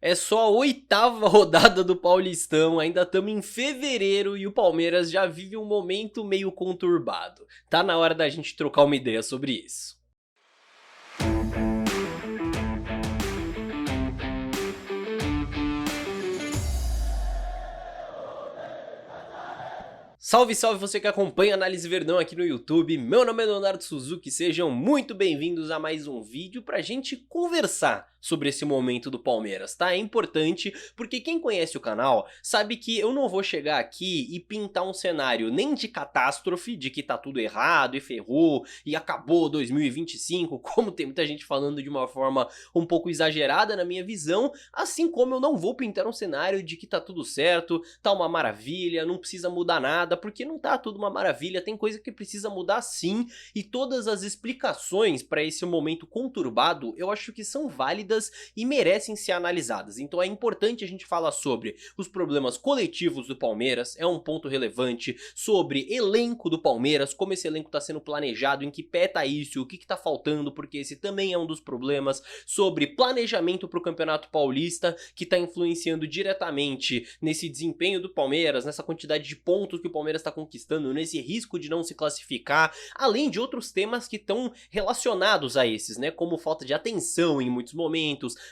É só a oitava rodada do Paulistão, ainda estamos em fevereiro e o Palmeiras já vive um momento meio conturbado. Tá na hora da gente trocar uma ideia sobre isso. Salve, salve você que acompanha a Análise Verdão aqui no YouTube, meu nome é Leonardo Suzuki, sejam muito bem-vindos a mais um vídeo pra gente conversar sobre esse momento do Palmeiras, tá? É importante porque quem conhece o canal sabe que eu não vou chegar aqui e pintar um cenário nem de catástrofe, de que tá tudo errado e ferrou e acabou 2025, como tem muita gente falando de uma forma um pouco exagerada na minha visão, assim como eu não vou pintar um cenário de que tá tudo certo, tá uma maravilha, não precisa mudar nada, porque não tá tudo uma maravilha, tem coisa que precisa mudar sim, e todas as explicações para esse momento conturbado eu acho que são válidas e merecem ser analisadas. Então é importante a gente falar sobre os problemas coletivos do Palmeiras, é um ponto relevante, sobre elenco do Palmeiras, como esse elenco está sendo planejado, em que pé tá isso, o que tá faltando, porque esse também é um dos problemas, sobre planejamento para o Campeonato Paulista, que está influenciando diretamente nesse desempenho do Palmeiras, nessa quantidade de pontos que o Palmeiras está conquistando, nesse risco de não se classificar, além de outros temas que estão relacionados a esses, né, como falta de atenção em muitos momentos,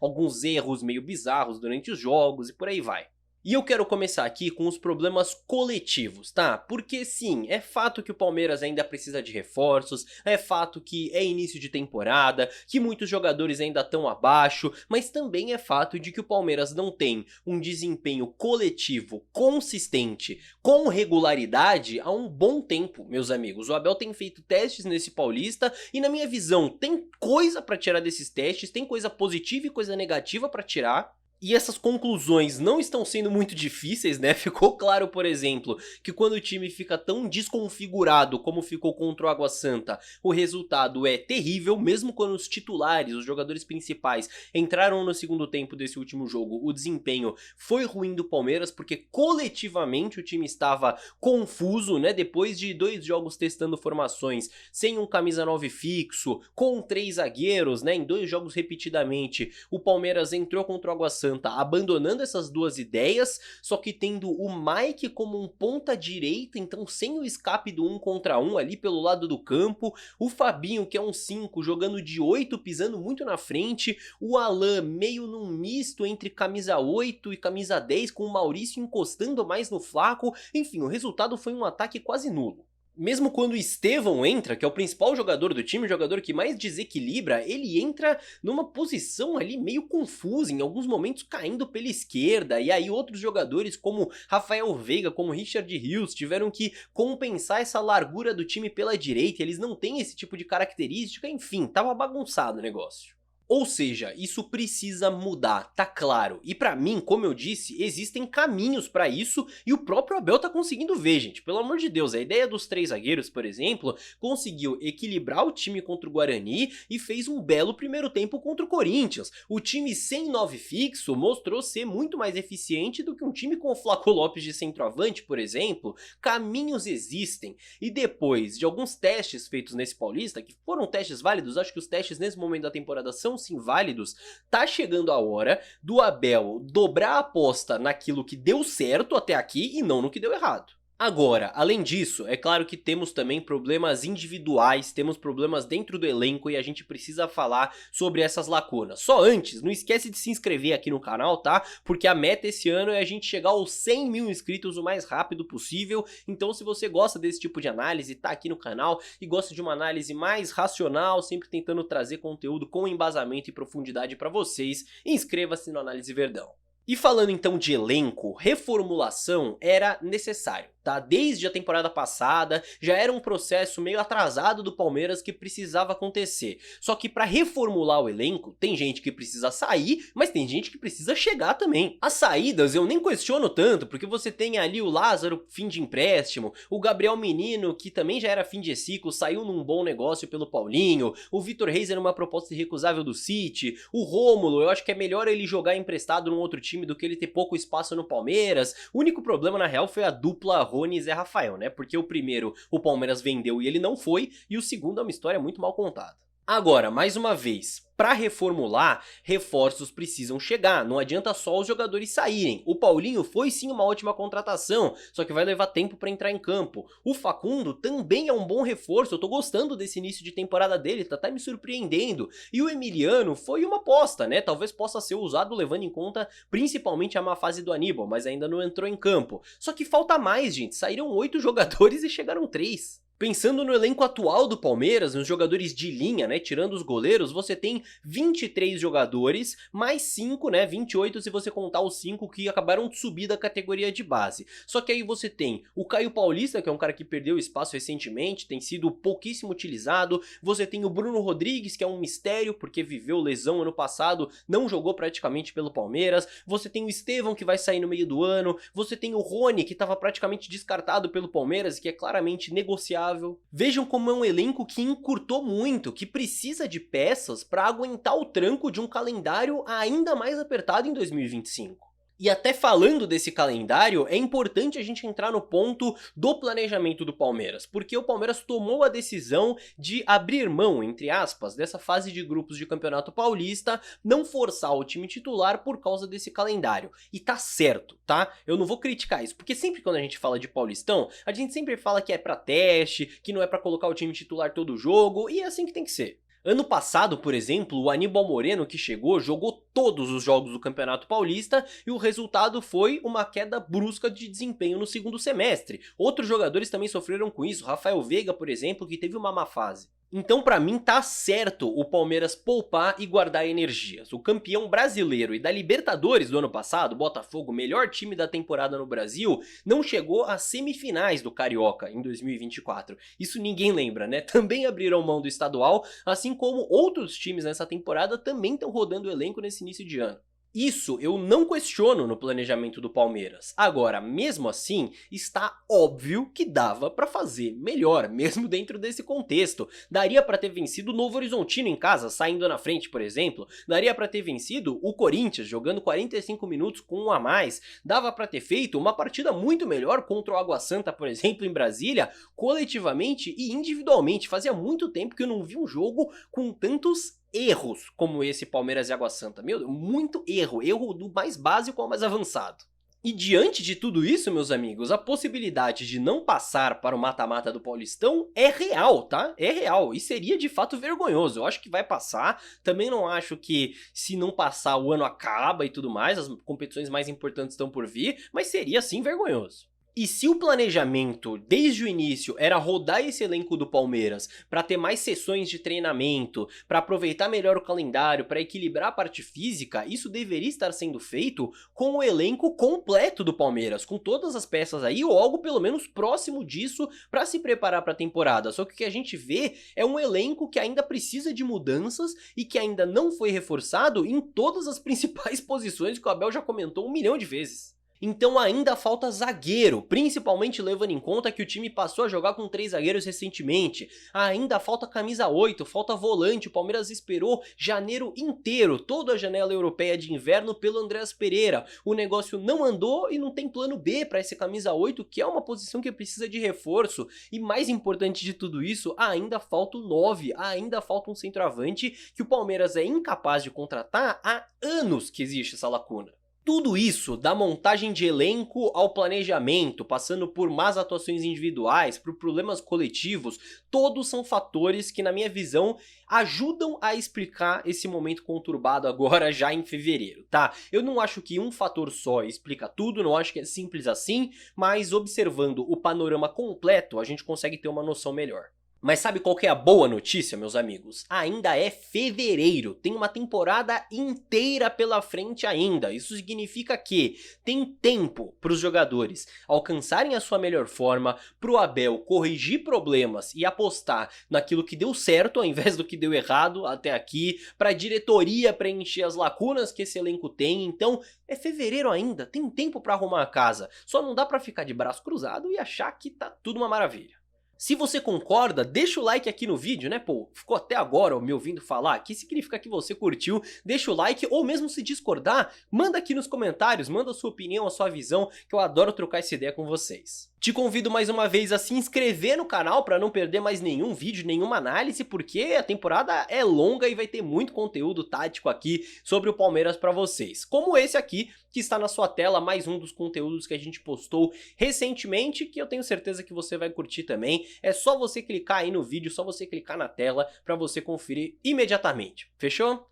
alguns erros meio bizarros durante os jogos e por aí vai. E eu quero começar aqui com os problemas coletivos, tá? Porque sim, é fato que o Palmeiras ainda precisa de reforços, é fato que é início de temporada, que muitos jogadores ainda estão abaixo, mas também é fato de que o Palmeiras não tem um desempenho coletivo consistente, com regularidade há um bom tempo, meus amigos. O Abel tem feito testes nesse Paulista e, na minha visão, tem coisa pra tirar desses testes, tem coisa positiva e coisa negativa pra tirar. E essas conclusões não estão sendo muito difíceis, né? Ficou claro, por exemplo, que quando o time fica tão desconfigurado como ficou contra o Água Santa, o resultado é terrível, mesmo quando os titulares, os jogadores principais, entraram no segundo tempo desse último jogo, o desempenho foi ruim do Palmeiras, porque coletivamente o time estava confuso, né? Depois de 2 jogos testando formações, sem um camisa 9 fixo, com 3 zagueiros, né? Em 2 jogos repetidamente, o Palmeiras entrou contra o Água Santa abandonando essas duas ideias, só que tendo o Mike como um ponta direita, então sem o escape do 1 contra 1 ali pelo lado do campo, o Fabinho, que é um 5, jogando de 8, pisando muito na frente, o Alan meio num misto entre camisa 8 e camisa 10, com o Maurício encostando mais no Flaco, enfim, o resultado foi um ataque quase nulo. Mesmo quando o Estevão entra, que é o principal jogador do time, o jogador que mais desequilibra, ele entra numa posição ali meio confusa, em alguns momentos caindo pela esquerda, e aí outros jogadores como Rafael Veiga, como Richard Rios, tiveram que compensar essa largura do time pela direita, eles não têm esse tipo de característica, enfim, tava bagunçado o negócio. Ou seja, isso precisa mudar, tá claro. E pra mim, como eu disse, existem caminhos pra isso e o próprio Abel tá conseguindo ver, gente. Pelo amor de Deus, a ideia dos 3 zagueiros, por exemplo, conseguiu equilibrar o time contra o Guarani e fez um belo primeiro tempo contra o Corinthians. O time sem 9 fixo mostrou ser muito mais eficiente do que um time com o Flaco Lopes de centroavante, por exemplo. Caminhos existem. E depois de alguns testes feitos nesse Paulista, que foram testes válidos, acho que os testes nesse momento da temporada são sim válidos, tá chegando a hora do Abel dobrar a aposta naquilo que deu certo até aqui e não no que deu errado. Agora, além disso, é claro que temos também problemas individuais, temos problemas dentro do elenco e a gente precisa falar sobre essas lacunas. Só antes, não esquece de se inscrever aqui no canal, tá? Porque a meta esse ano é a gente chegar aos 100 mil inscritos o mais rápido possível, então se você gosta desse tipo de análise, tá aqui no canal e gosta de uma análise mais racional, sempre tentando trazer conteúdo com embasamento e profundidade pra vocês, inscreva-se no Análise Verdão. E falando então de elenco, reformulação era necessário, tá? Desde a temporada passada, já era um processo meio atrasado do Palmeiras que precisava acontecer. Só que para reformular o elenco, tem gente que precisa sair, mas tem gente que precisa chegar também. As saídas eu nem questiono tanto, porque você tem ali o Lázaro, fim de empréstimo, o Gabriel Menino, que também já era fim de ciclo, saiu num bom negócio pelo Paulinho, o Vitor Reis era uma proposta irrecusável do City, o Rômulo, eu acho que é melhor ele jogar emprestado num outro time do que ele ter pouco espaço no Palmeiras. O único problema na real foi a dupla Rony e Zé Rafael, né? Porque o primeiro o Palmeiras vendeu e ele não foi, e o segundo é uma história muito mal contada. Agora, mais uma vez, para reformular, reforços precisam chegar, não adianta só os jogadores saírem. O Paulinho foi sim uma ótima contratação, só que vai levar tempo para entrar em campo. O Facundo também é um bom reforço, eu tô gostando desse início de temporada dele, tá até me surpreendendo. E o Emiliano foi uma aposta, né? Talvez possa ser usado levando em conta principalmente a má fase do Aníbal, mas ainda não entrou em campo. Só que falta mais, gente, saíram 8 jogadores e chegaram 3. Pensando no elenco atual do Palmeiras, nos jogadores de linha, né, tirando os goleiros, você tem 23 jogadores, mais 5, né, 28 se você contar os 5 que acabaram de subir da categoria de base. Só que aí você tem o Caio Paulista, que é um cara que perdeu espaço recentemente, tem sido pouquíssimo utilizado, você tem o Bruno Rodrigues, que é um mistério, porque viveu lesão ano passado, não jogou praticamente pelo Palmeiras, você tem o Estevão, que vai sair no meio do ano, você tem o Rony, que estava praticamente descartado pelo Palmeiras, que é claramente negociável. Vejam como é um elenco que encurtou muito, que precisa de peças para aguentar o tranco de um calendário ainda mais apertado em 2025. E até falando desse calendário, é importante a gente entrar no ponto do planejamento do Palmeiras, porque o Palmeiras tomou a decisão de abrir mão, entre aspas, dessa fase de grupos de Campeonato Paulista, não forçar o time titular por causa desse calendário. E tá certo, tá? Eu não vou criticar isso, porque sempre quando a gente fala de Paulistão, a gente sempre fala que é pra teste, que não é pra colocar o time titular todo jogo, e é assim que tem que ser. Ano passado, por exemplo, o Aníbal Moreno que chegou, jogou todos os jogos do Campeonato Paulista e o resultado foi uma queda brusca de desempenho no segundo semestre. Outros jogadores também sofreram com isso, Rafael Veiga, por exemplo, que teve uma má fase. Então pra mim tá certo o Palmeiras poupar e guardar energias. O campeão brasileiro e da Libertadores do ano passado, Botafogo, melhor time da temporada no Brasil, não chegou às semifinais do Carioca em 2024. Isso ninguém lembra, né? Também abriram mão do estadual, assim como outros times nessa temporada também estão rodando o elenco nesse início de ano. Isso eu não questiono no planejamento do Palmeiras. Agora, mesmo assim, está óbvio que dava pra fazer melhor, mesmo dentro desse contexto. Daria pra ter vencido o Novo Horizontino em casa, saindo na frente, por exemplo. Daria pra ter vencido o Corinthians, jogando 45 minutos com um a mais. Dava pra ter feito uma partida muito melhor contra o Água Santa, por exemplo, em Brasília, coletivamente e individualmente. Fazia muito tempo que eu não vi um jogo com tantos erros como esse Palmeiras e Água Santa. Meu Deus, muito erro do mais básico ao mais avançado. E diante de tudo isso, meus amigos, a possibilidade de não passar para o mata-mata do Paulistão é real, tá? É real, e seria de fato vergonhoso. Eu acho que vai passar, também não acho que se não passar o ano acaba e tudo mais, as competições mais importantes estão por vir, mas seria sim vergonhoso. E se o planejamento desde o início era rodar esse elenco do Palmeiras para ter mais sessões de treinamento, para aproveitar melhor o calendário, para equilibrar a parte física, isso deveria estar sendo feito com o elenco completo do Palmeiras, com todas as peças aí ou algo pelo menos próximo disso para se preparar para a temporada. Só que o que a gente vê é um elenco que ainda precisa de mudanças e que ainda não foi reforçado em todas as principais posições que o Abel já comentou 1 milhão de vezes. Então ainda falta zagueiro, principalmente levando em conta que o time passou a jogar com 3 zagueiros recentemente. Ainda falta camisa 8, falta volante, o Palmeiras esperou janeiro inteiro, toda a janela europeia de inverno pelo Andreas Pereira. O negócio não andou e não tem plano B para esse camisa 8, que é uma posição que precisa de reforço. E mais importante de tudo isso, ainda falta o 9, ainda falta um centroavante que o Palmeiras é incapaz de contratar há anos que existe essa lacuna. Tudo isso, da montagem de elenco ao planejamento, passando por más atuações individuais, por problemas coletivos, todos são fatores que, na minha visão, ajudam a explicar esse momento conturbado agora já em fevereiro, tá? Eu não acho que um fator só explica tudo, não acho que é simples assim, mas observando o panorama completo, a gente consegue ter uma noção melhor. Mas sabe qual que é a boa notícia, meus amigos? Ainda é fevereiro, tem uma temporada inteira pela frente ainda. Isso significa que tem tempo para os jogadores alcançarem a sua melhor forma, para o Abel corrigir problemas e apostar naquilo que deu certo ao invés do que deu errado até aqui, para a diretoria preencher as lacunas que esse elenco tem. Então é fevereiro ainda, tem tempo para arrumar a casa. Só não dá para ficar de braço cruzado e achar que tá tudo uma maravilha. Se você concorda, deixa o like aqui no vídeo, né, pô, ficou até agora me ouvindo falar, que significa que você curtiu, deixa o like, ou mesmo se discordar, manda aqui nos comentários, manda a sua opinião, a sua visão, que eu adoro trocar essa ideia com vocês. Te convido mais uma vez a se inscrever no canal para não perder mais nenhum vídeo, nenhuma análise, porque a temporada é longa e vai ter muito conteúdo tático aqui sobre o Palmeiras para vocês. Como esse aqui, que está na sua tela, mais um dos conteúdos que a gente postou recentemente, que eu tenho certeza que você vai curtir também. É só você clicar aí no vídeo, só você clicar na tela para você conferir imediatamente. Fechou?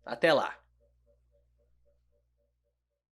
Até lá!